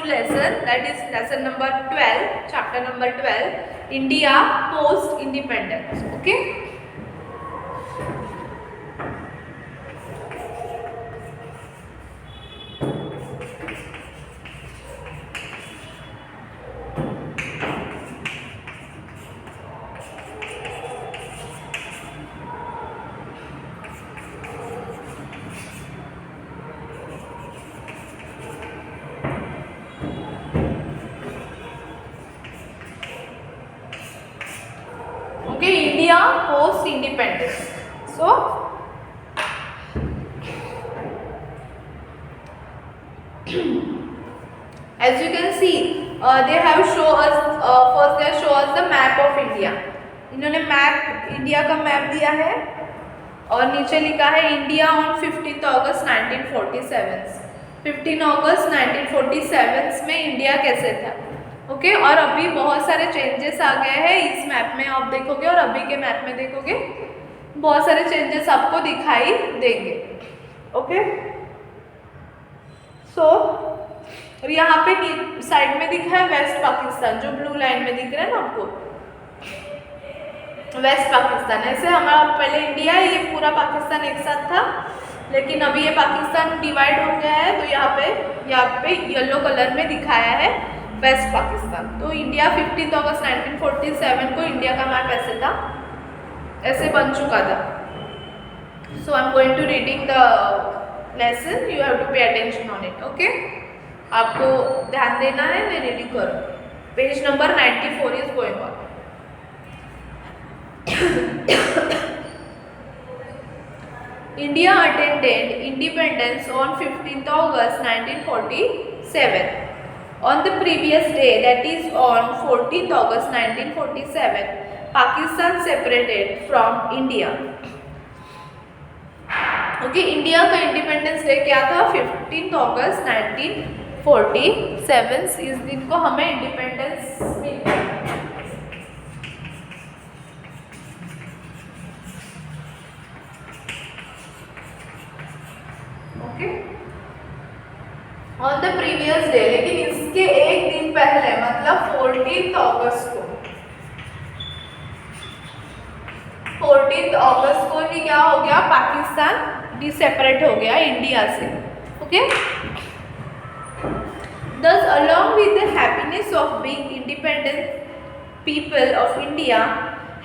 new lesson, that is lesson number 12, chapter number 12, India post independence. Okay. Okay, India post independence. So as you can see, they have show us first they show us the map of India. इन्होंने map India का map दिया है और नीचे लिखा है India on 15 अगस्त 1947। 15 अगस्त 1947 में India कैसे था। ओके और अभी बहुत सारे चेंजेस आ गए हैं इस मैप में, आप देखोगे और अभी के मैप में देखोगे बहुत सारे चेंजेस आपको दिखाई देंगे। ओके सो और यहाँ पे साइड में दिखा है वेस्ट पाकिस्तान, जो ब्लू लाइन में दिख रहा है ना आपको, वेस्ट पाकिस्तान। ऐसे हमारा पहले इंडिया है, ये पूरा पाकिस्तान एक साथ था, लेकिन अभी ये पाकिस्तान डिवाइड हो गया है, तो यहाँ पे येलो कलर में दिखाया है वेस्ट पाकिस्तान। तो इंडिया 15 अगस्त 1947 को इंडिया का मैप ऐसे था, ऐसे बन चुका था। So I am going to reading the lesson, you have to pay attention on it. Okay आपको ध्यान देना है, मैं रीडिंग करूँ। Page number 94 is going on. India attained independence on 15th August 1947. On the previous day, that is on 14th August 1947, Pakistan separated from India. Okay, India का independence day क्या था? 15th अगस्त 1947। इस दिन को हमें इंडिपेंडेंस मिल गया। Okay on the previous day, लेकिन इसके एक दिन पहले मतलब 14th अगस्त को, 14th अगस्त को ही क्या हो गया, पाकिस्तान डिसेपरेट हो गया इंडिया से। Okay thus along with the happiness of being independent, people of India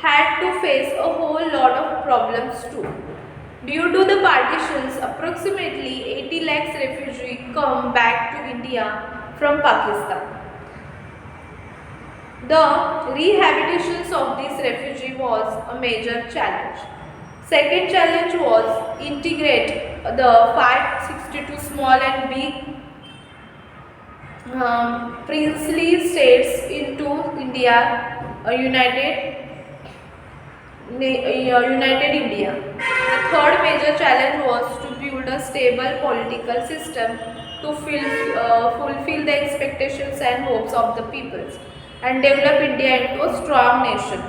had to face a whole lot of problems too. Due to the partitions, approximately 80 lakhs refugees come back to India from Pakistan. The rehabilitation of these refugees was a major challenge. Second challenge was integrate the 562 small and big princely states into India, united India. The third major challenge was to build a stable political system to fulfill the expectations and hopes of the peoples and develop India into a strong nation.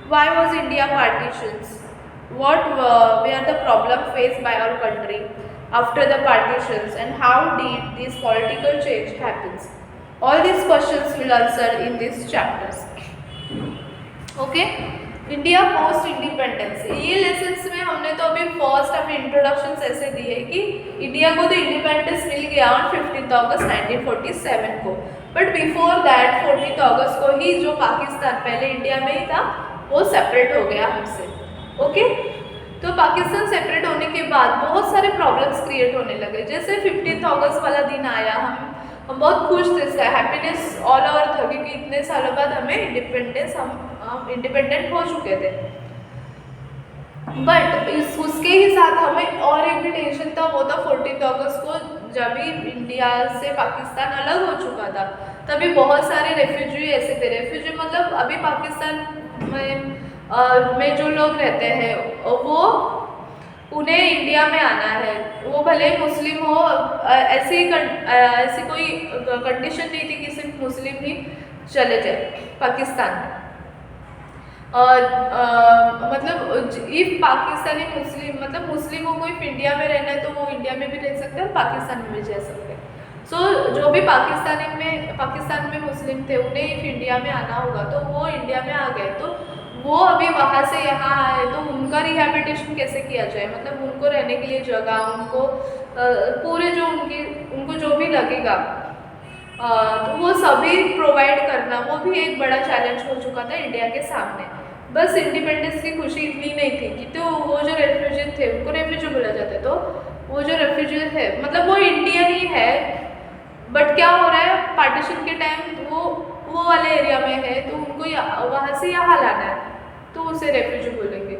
Why was India partitions? What were the problems faced by our country after the partitions, and how did this political change happens? All these questions will answer in these chapters. Okay, India post independence. ये lessons में हमने तो अभी first हमें introduction ऐसे दिए कि India को तो इंडिपेंडेंस मिल गया ऑन 15th अगस्त 1947 को, बट बिफोर दैट 14th अगस्त को ही जो पाकिस्तान पहले इंडिया में ही था वो सेपरेट हो गया हमसे। ओके तो पाकिस्तान सेपरेट होने के बाद बहुत सारे प्रॉब्लम्स क्रिएट होने लगे। जैसे 15th अगस्त वाला दिन आया, हम बहुत खुश थे, हैप्पीनेस ऑल ओवर था क्योंकि इतने सालों बाद हमें इंडिपेंडेंस, हम इंडिपेंडेंट हो चुके थे। बट उसके ही साथ हमें और एक भी टेंशन था, वो था 14th अगस्त को जब भी इंडिया से पाकिस्तान अलग हो चुका था, तभी बहुत सारे रेफ्यूजी ऐसे थे। रेफ्यूजी मतलब अभी पाकिस्तान में जो लोग रहते हैं वो उन्हें इंडिया में आना है, वो भले मुस्लिम हो, ऐसी कोई कंडीशन नहीं थी कि सिर्फ मुस्लिम ही चले जाए पाकिस्तान में। मतलब इफ पाकिस्तानी मुस्लिम मतलब मुस्लिमों को इफ इंडिया में रहना है तो वो इंडिया में भी रह सकते हैं और पाकिस्तान में भी रह सकते हैं। जो भी पाकिस्तान में मुस्लिम थे उन्हें इफ इंडिया में आना होगा तो वो इंडिया में आ गए, तो वो अभी वहाँ से यहाँ आए तो उनका रिहैबिलिटेशन कैसे किया जाए, मतलब उनको रहने के लिए जगह, उनको पूरे जो उनको जो भी लगेगा तो वो सभी प्रोवाइड करना, वो भी एक बड़ा चैलेंज हो चुका था इंडिया के सामने। बस इंडिपेंडेंस की खुशी इतनी नहीं थी कि तो वो जो रेफ्यूजी थे उनको रेफ्यूजी बोला जाता है, तो वो जो रेफ्यूजी है मतलब वो इंडियन ही है, बट क्या हो रहा है पार्टीशन के टाइम वो वाले एरिया में है तो उनको वहाँ से यहाँ लाना है तो उसे रेफ्यूजी बोलेंगे।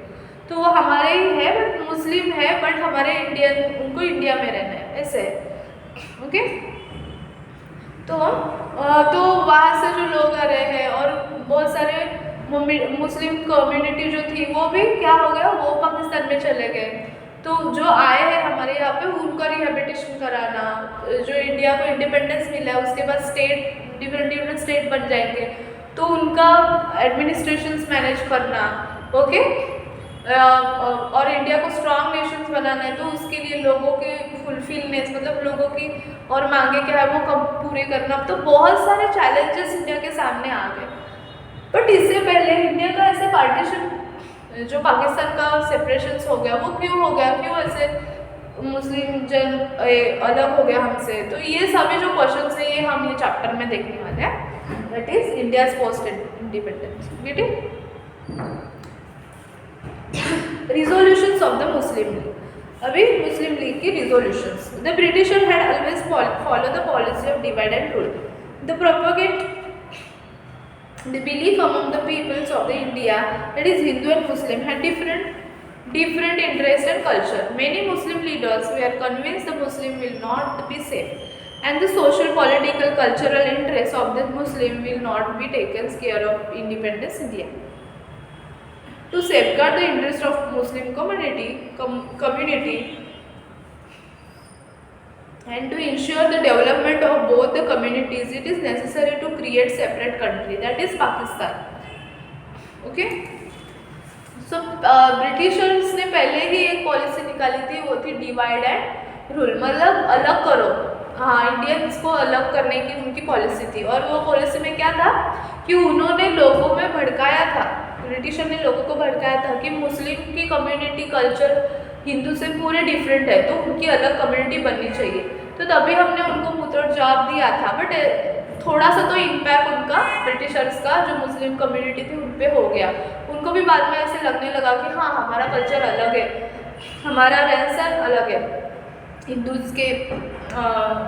तो वो हमारे ही है बट मुस्लिम है, बट हमारे इंडियन, उनको इंडिया में रहना है, ऐसे है। ओके, तो वहाँ से जो लोग आ रहे हैं और बहुत सारे मुस्लिम कम्युनिटी जो थी वो भी क्या हो गया, वो पाकिस्तान में चले गए। तो जो आए हैं हमारे यहाँ पे उनका रिहेबिलिटेशन कराना, जो इंडिया को इंडिपेंडेंस मिला है उसके बाद स्टेट डिफरेंट स्टेट बन जाएंगे तो उनका एडमिनिस्ट्रेशंस मैनेज करना, ओके, और इंडिया को स्ट्रॉन्ग नेशंस बनाना है तो उसके लिए लोगों के फुलफिलनेस, मतलब लोगों की और मांगे क्या है वो कब पूरे करना। तो बहुत सारे चैलेंजेस इंडिया के सामने आ गए, बट इससे पहले इंडिया का ऐसे पार्टीशन, जो पाकिस्तान का सेपरेशन हो गया वो क्यों हो गया, क्यों ऐसे मुस्लिम जन अलग हो गया हमसे, तो ये सभी जो क्वेश्चन है ये हम ये चैप्टर में देखने वाले हैं, that is India's post independence. Get it? Resolutions of the Muslim league. अभी मुस्लिम लीग की resolutions, the britisher had always follow the policy of divide and rule, the propagate the belief among the peoples of the India, that is Hindu and Muslim, had different interests and culture. Many Muslim leaders were convinced the Muslim will not be safe and the social, political, cultural interests of the Muslim will not be taken care of independence India. To safeguard the interest of Muslim community and to ensure the development of both the communities, it is necessary to create separate country, that is Pakistan. Okay, so Britishers ने पहले ही एक policy निकाली थी, वो थी divide and rule, मतलब अलग करो, हाँ, इंडियंस को अलग करने की उनकी पॉलिसी थी। और वो पॉलिसी में क्या था कि उन्होंने लोगों में भड़काया था, ब्रिटिशर ने लोगों को भड़काया था कि मुस्लिम की कम्युनिटी कल्चर हिंदू से पूरे डिफरेंट है तो उनकी अलग कम्युनिटी बननी चाहिए। तो तभी हमने उनको मुंहतोड़ जवाब दिया था, बट थोड़ा सा तो इम्पैक्ट उनका ब्रिटिशर्स का जो मुस्लिम कम्युनिटी थी उन पे हो गया। उनको भी बाद में ऐसे लगने लगा कि हाँ, हमारा कल्चर अलग है, हमारा रहन सहन अलग है, हिंदूज के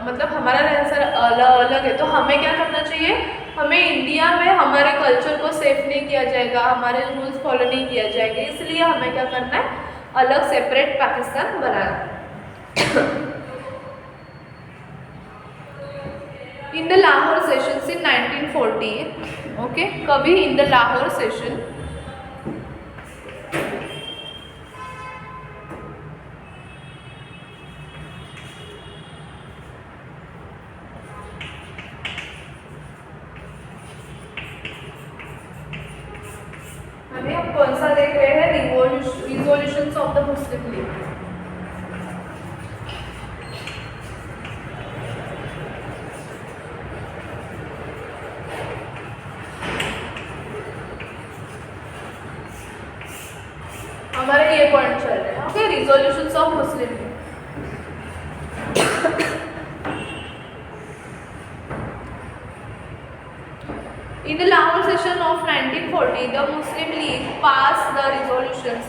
मतलब हमारा रहन सहन अलग है, तो हमें क्या करना चाहिए, हमें इंडिया में हमारे कल्चर को सेफ नहीं किया जाएगा, हमारे रूल्स फॉलो नहीं किया जाएगा, इसलिए हमें क्या करना है, अलग separate Pakistan banana. In the Lahore session in 1940, okay, कभी इन द लाहौर सेशन अभी हम कौन सा देख रहे हैं, resolutions of the Muslim league. हमारे ये पॉइंट चल रहे हैं, okay, resolutions of Muslim league. In the Lahore session of 1940, the Muslim League passed the resolutions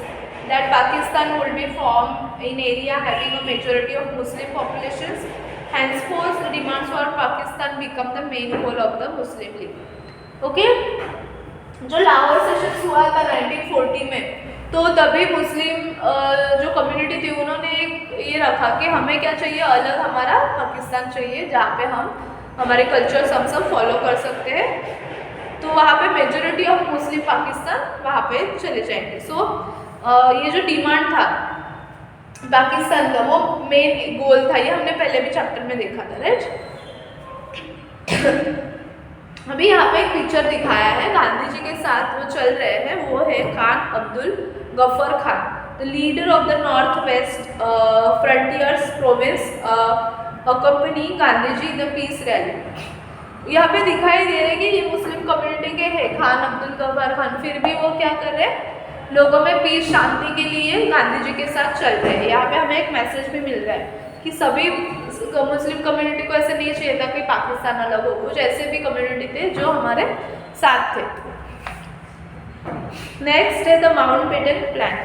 that Pakistan would be formed in area having a majority of Muslim populations. Henceforth, the demands for Pakistan become the main goal of the Muslim League. Okay? जो Lahore session हुआ था 1940 में, तो तभी मुस्लिम जो community थी उन्होंने ये रखा कि हमें क्या चाहिए, अलग हमारा पाकिस्तान चाहिए जहाँ पे हम हमारे कल्चर्स हम सब फॉलो कर सकते हैं। तो वहाँ पे मेजोरिटी ऑफ मुस्लिम पाकिस्तान वहाँ पे चले जाएंगे। सो ये जो डिमांड था पाकिस्तान का वो मेन गोल था, ये हमने पहले भी चैप्टर में देखा था, राइट। अभी यहाँ पे एक पिक्चर दिखाया है, गांधी जी के साथ वो चल रहे हैं, वो है Khan Abdul Gruffudd Khan, the leader of the north west frontiers province accompany Gandhi ji in the peace rally. यहाँ पे दिखाई दे रहा है कि ये मुस्लिम कम्युनिटी के हैं खान अब्दुल गफ्फार खान, फिर भी वो क्या कर रहे हैं, लोगों में पीस शांति के लिए गांधी जी के साथ चल रहे हैं। यहाँ पे हमें एक मैसेज भी मिल रहा है कि सभी मुस्लिम कम्युनिटी को ऐसे नहीं चाहिए था कि पाकिस्तान अलग हो, कुछ ऐसे भी कम्युनिटी थे जो हमारे साथ थे। नेक्स्ट है the Mountbatten plan.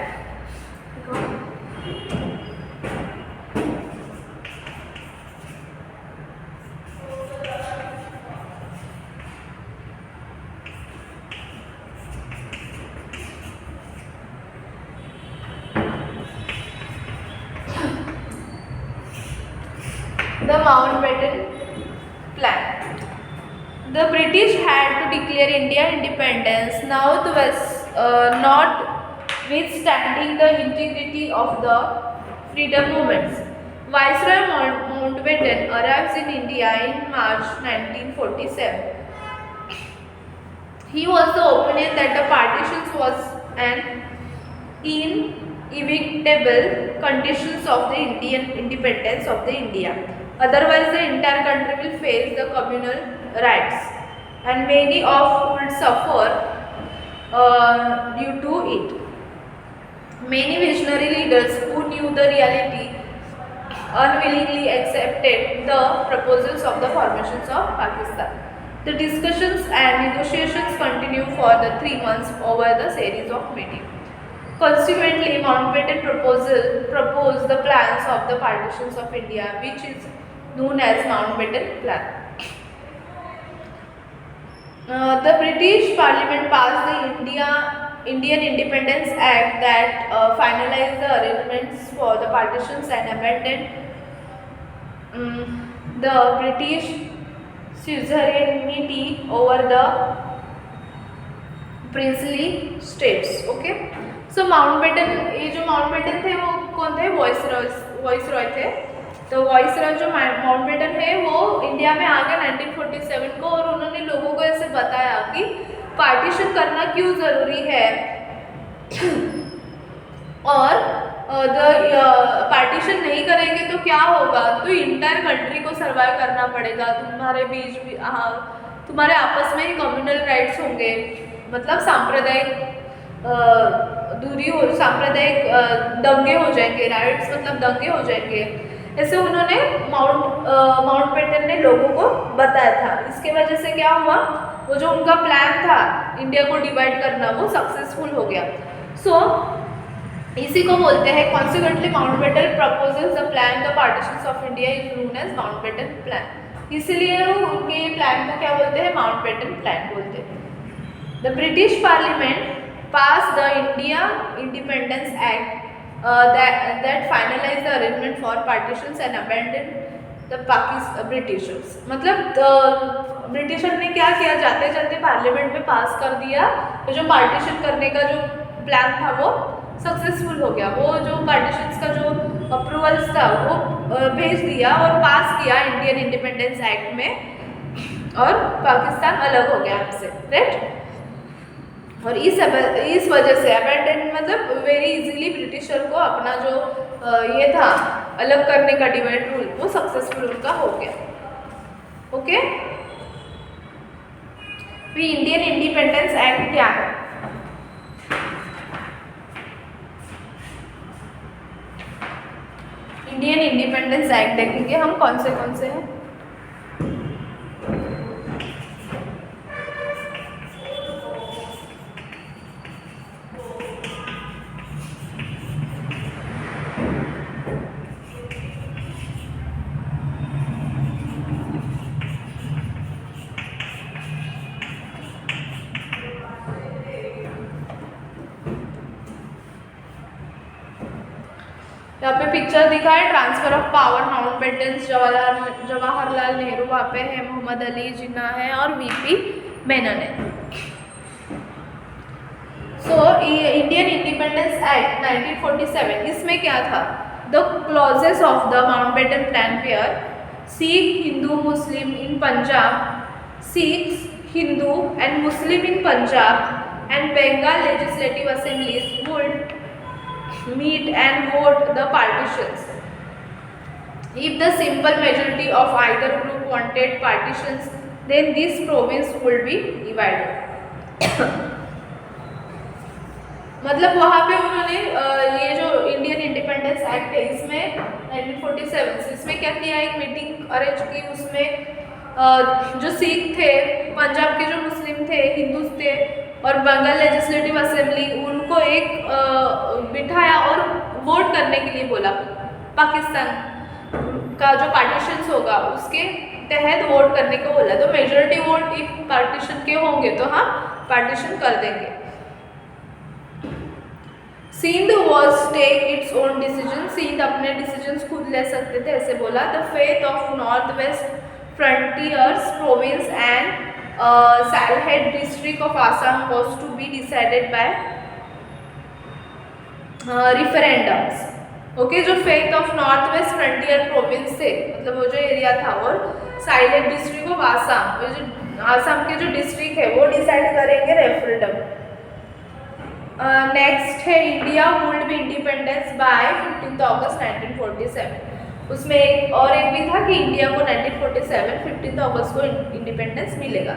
The Mountbatten Plan. The British had to declare India independence, now notwithstanding the integrity of the freedom movements. Viceroy Mountbatten arrives in India in March 1947. He was the opinion that the partitions was an inevitable conditions of the Indian independence of the India. Otherwise, the entire country will face the communal rights, and many of would suffer due to it. Many visionary leaders who knew the reality unwillingly accepted the proposals of the formations of Pakistan. The discussions and negotiations continued for the 3 months over the series of meetings. Consequently, Mountbatten proposed the plans of the partitions of India, which is known as Mountbatten Plan. The British Parliament passed the Indian Independence Act that finalized the arrangements for the partitions and abandoned the British suzerainty over the princely states. Okay, so Mountbatten, ये जो Mountbatten थे वो कौन थे, viceroy थे। तो viceroy जो Mountbatten है वो इंडिया में आ गया 1947 को, और उन्होंने लोगों को ऐसे बताया कि पार्टीशन करना क्यों ज़रूरी है, और पार्टीशन नहीं करेंगे तो क्या होगा, तो इंटायर कंट्री को सर्वाइव करना पड़ेगा, तुम्हारे बीच भी तुम्हारे आपस में ही कम्युनल राइट्स होंगे, मतलब सांप्रदायिक सांप्रदायिक दंगे हो जाएंगे, राइट्स मतलब दंगे हो जाएंगे। ऐसे उन्होंने माउंटबेटन ने लोगों को बताया था। इसके वजह से क्या हुआ, वो जो उनका प्लान था इंडिया को डिवाइड करना वो सक्सेसफुल हो गया। सो इसी को बोलते हैं consequently Mountbatten proposes the plan the partitions of India is known as Mountbatten plan. इसलिए उनके प्लान को क्या बोलते हैं, माउंटबेटन प्लान बोलते हैं। The British parliament pass the India independence act that finalized the arrangement for partitions and abandoned the Britishers। मतलब britisher ने क्या किया, जाते जाते पार्लियामेंट में पास कर दिया, तो जो पार्टीशन करने का जो प्लान था वो सक्सेसफुल हो गया। वो जो पार्टीशंस का जो अप्रूवल्स था वो भेज दिया और पास किया इंडियन इंडिपेंडेंस एक्ट में, और पाकिस्तान अलग हो गया हमसे, राइट। और इस वजह से अबैंडन मतलब वेरी इजीली ब्रिटिशर को अपना जो ये था अलग करने का डिवाइड रूल वो सक्सेसफुल उनका हो गया। ओके, भी इंडियन इंडिपेंडेंस एक्ट क्या है, इंडियन इंडिपेंडेंस एक्ट देखेंगे हम कौन से हैं। यहाँ पे पिक्चर दिखा है, transfer of power Mountbatten, Jawaharlal Nehru वहाँ पे है, मोहम्मद अली जिन्ना है और वीपी मेनन है। सो इंडियन इंडिपेंडेंस एक्ट 1947, इसमें क्या था, the clauses of the Mountbatten plan were Sikh Hindu Muslim in Punjab, Sikhs Hindu and Muslim in Punjab and Bengal legislative assemblies would meet and vote the partitions। If the simple majority of either group wanted partitions, then this province would be divided. मतलब वहाँ पे उन्होंने ये जो Indian independence act है इसमें 1947 इसमें क्या किया, एक मीटिंग अरेंज की, उसमें जो सिख थे, पंजाब के जो मुस्लिम थे, हिंदूज थे और बंगाल लेजिस्लेटिव असेंबली, उनको एक बिठाया और वोट करने के लिए बोला। पाकिस्तान का जो पार्टीशंस होगा उसके तहत वोट करने को बोला। तो मेजॉरिटी वोट इफ पार्टीशन के होंगे तो हाँ पार्टीशन कर देंगे। Sindh was take its own decision, Sindh अपने डिसीजंस खुद ले सकते थे, ऐसे बोला। The faith of north west frontiers province and Sylhet district of Assam was to be decided by referendums. Okay, जो faith of north west frontier province थे, मतलब वो जो एरिया था, और साइलेंट डिस्ट्रिक्ट ऑफ आसाम, वो जो आसाम के जो डिस्ट्रिक्ट है वो डिसाइड करेंगे रेफरेंडम। नेक्स्ट है India would be independence bye 15 अगस्त 1947। उसमें एक भी था कि इंडिया को 1947 15 अगस्त को इंडिपेंडेंस मिलेगा।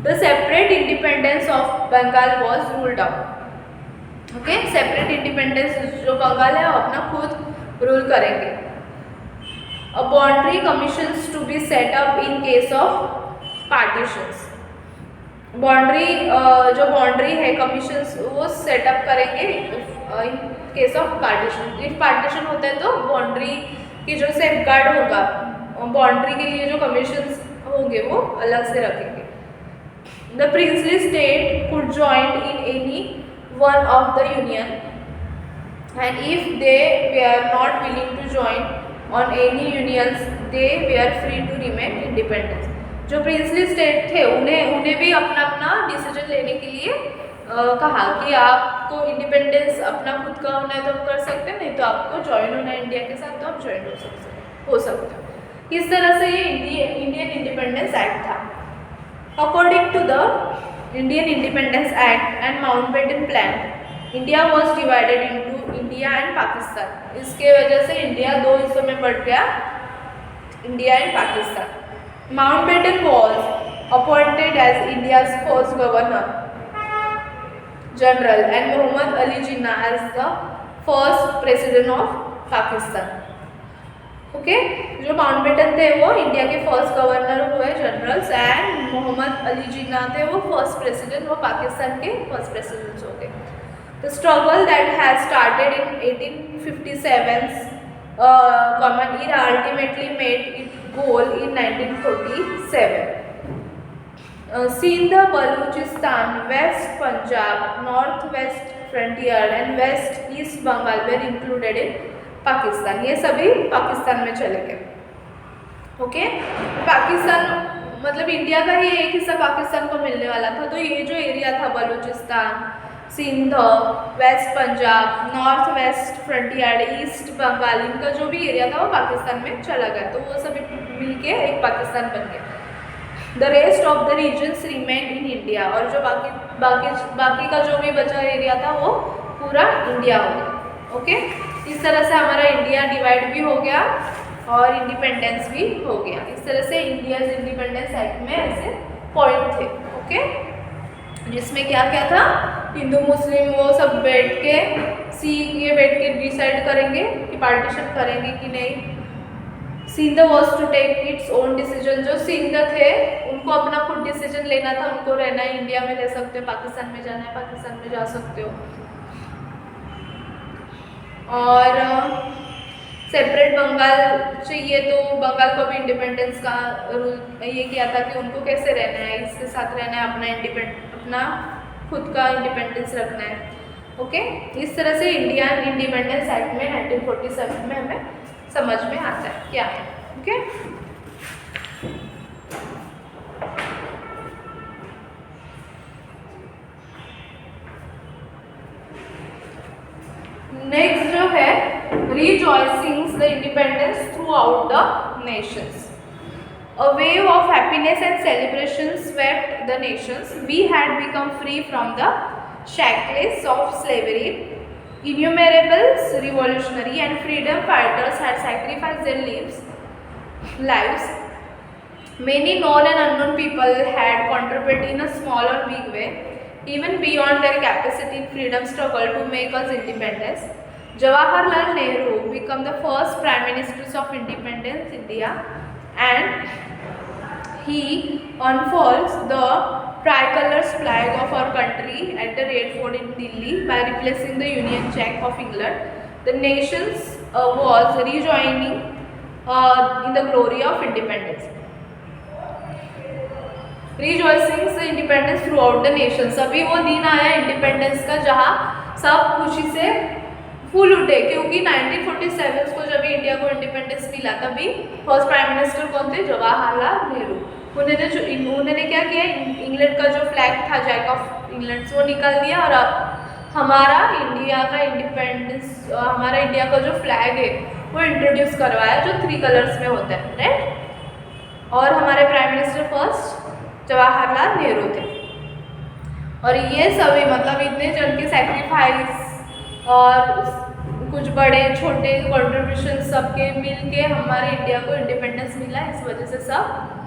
The separate independence of Bengal was ruled out. Okay, separate independence जो बंगाल है वो अपना खुद रूल करेंगे। A boundary commissions to be set up in case of partitions. Boundary जो बाउंड्री है कमीशंस वो सेटअप करेंगे in case of partition. If partition होता है तो बाउंड्री की जो सेफ गार्ड होगा, बाउंड्री के लिए जो कमीशंस होंगे वो अलग से रखेंगे। The princely state could join in any one of the union and if they were not willing to join on any unions they were free to remain independent. जो प्रिंसली स्टेट थे उन्हें भी अपना अपना डिसीजन लेने के लिए कहा कि आपको इंडिपेंडेंस अपना खुद का होना है तो आप कर सकते हैं, नहीं तो आपको ज्वाइन होना है इंडिया के साथ तो आप ज्वाइन हो सकते हो। इस तरह से ये इंडियन इंडिपेंडेंस एक्ट था। According to the Indian independence act and Mountbatten plan, India was divided into India and Pakistan. इसके वजह से इंडिया दो हिस्सों में बढ़ गया, India and Pakistan. Mountbatten was appointed as India's first governor general and Muhammad Ali Jinnah as the first president of Pakistan. Okay, जो Mountbatten थे वो इंडिया के फर्स्ट गवर्नर हुए जनरल्स एंड मोहम्मद अली जिन्ना थे वो फर्स्ट प्रेसिडेंट, वो पाकिस्तान के फर्स्ट प्रेसिडेंट्स हो गए। The struggle that has started in 1857 common era ultimately made its goal in 1947. Sindh, Baluchistan, West Punjab, North West Frontier and West East Bengal were included in Pakistan. ये सभी पाकिस्तान में चले गए। Okay, Pakistan मतलब इंडिया का ही एक हिस्सा पाकिस्तान को मिलने वाला था। तो ये जो एरिया था Balochistan, Sindh, west Punjab, north west frontier, east Bengal, इनका जो भी एरिया था वो पाकिस्तान में चला गया। तो वो सभी मिलके एक पाकिस्तान बन गया। The rest of the regions remain in India, और जो बाकी का जो भी बचा एरिया था वो पूरा इंडिया हो गया। ओके, इस तरह से हमारा इंडिया डिवाइड भी हो गया और इंडिपेंडेंस भी हो गया। इस तरह से इंडिया इंडिपेंडेंस एक्ट में ऐसे पॉइंट थे। ओके, जिसमें क्या क्या था, हिंदू मुस्लिम वो सब बैठ के सीख ये बैठ के डिसाइड करेंगे कि पार्टीशन करेंगे कि नहीं। Sindh was to take its own decision, जो सिंध थे उनको अपना खुद डिसीजन लेना था, उनको रहना है इंडिया में रह सकते हो, पाकिस्तान में जाना है पाकिस्तान में जा सकते हो। और सेपरेट बंगाल चाहिए तो बंगाल को भी इंडिपेंडेंस का रूल ये किया था कि उनको कैसे रहना है, इसके साथ रहना है, अपना खुद का इंडिपेंडेंस रखना है। ओके, इस तरह से इंडियन इंडिपेंडेंस एक्ट में 1947 में हमें समझ में आता है क्या है। ओके, नेक्स्ट जो है rejoicings the independence throughout the nations. A wave of happiness and celebration swept the nations. We had become free from the shackles of slavery. Innumerable revolutionary and freedom fighters had sacrificed their lives. Many known and unknown people had contributed in a small or big way, even beyond their capacity in freedom struggle to make us independence. Jawaharlal Nehru became the first Prime Minister of Independence India, and he unfurls the tricolour flag of our country at the Red Fort in Delhi by replacing the Union Jack of England. The nation was rejoining in the glory of independence. Rejoicing the independence throughout the nation. अभी वो दिन आया independence का जहाँ सब खुशी से फूल उठे, क्योंकि 1947 को जब इंडिया को इंडिपेंडेंस मिला तभी फर्स्ट प्राइम मिनिस्टर कौन थे? जवाहरलाल नेहरू। उन्होंने क्या किया, इंग्लैंड का जो फ्लैग था जैक ऑफ इंग्लैंड वो निकाल दिया, और अब हमारा इंडिया का इंडिपेंडेंस, हमारा इंडिया का जो फ्लैग है वो इंट्रोड्यूस करवाया जो 3 कलर्स में होता है, राइट। और हमारे prime minister first Jawaharlal Nehru थे। और ये सभी मतलब इतने जन के सेक्रीफाइस और कुछ बड़े छोटे कंट्रीब्यूशन सबके मिल के हमारे इंडिया को इंडिपेंडेंस मिला, इस वजह से सब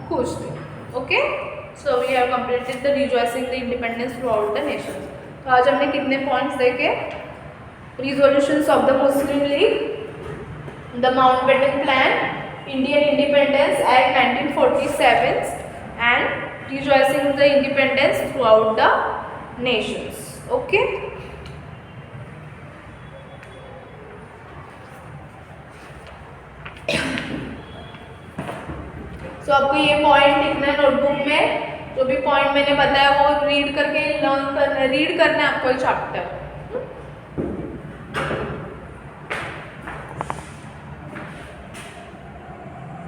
खुश थे। Okay, so we have completed the rejoicing the independence throughout the nation. तो आज हमने कितने पॉइंट्स देखे? Resolutions of the Muslim League, the Mountbatten plan, Indian independence act 1947 and rejoicing the independence throughout the nations. Okay. So आपको ये point लिखना है notebook में, जो भी पॉइंट मैंने बताया वो रीड करके लर्न करना, रीड करना है आपको ये चैप्टर।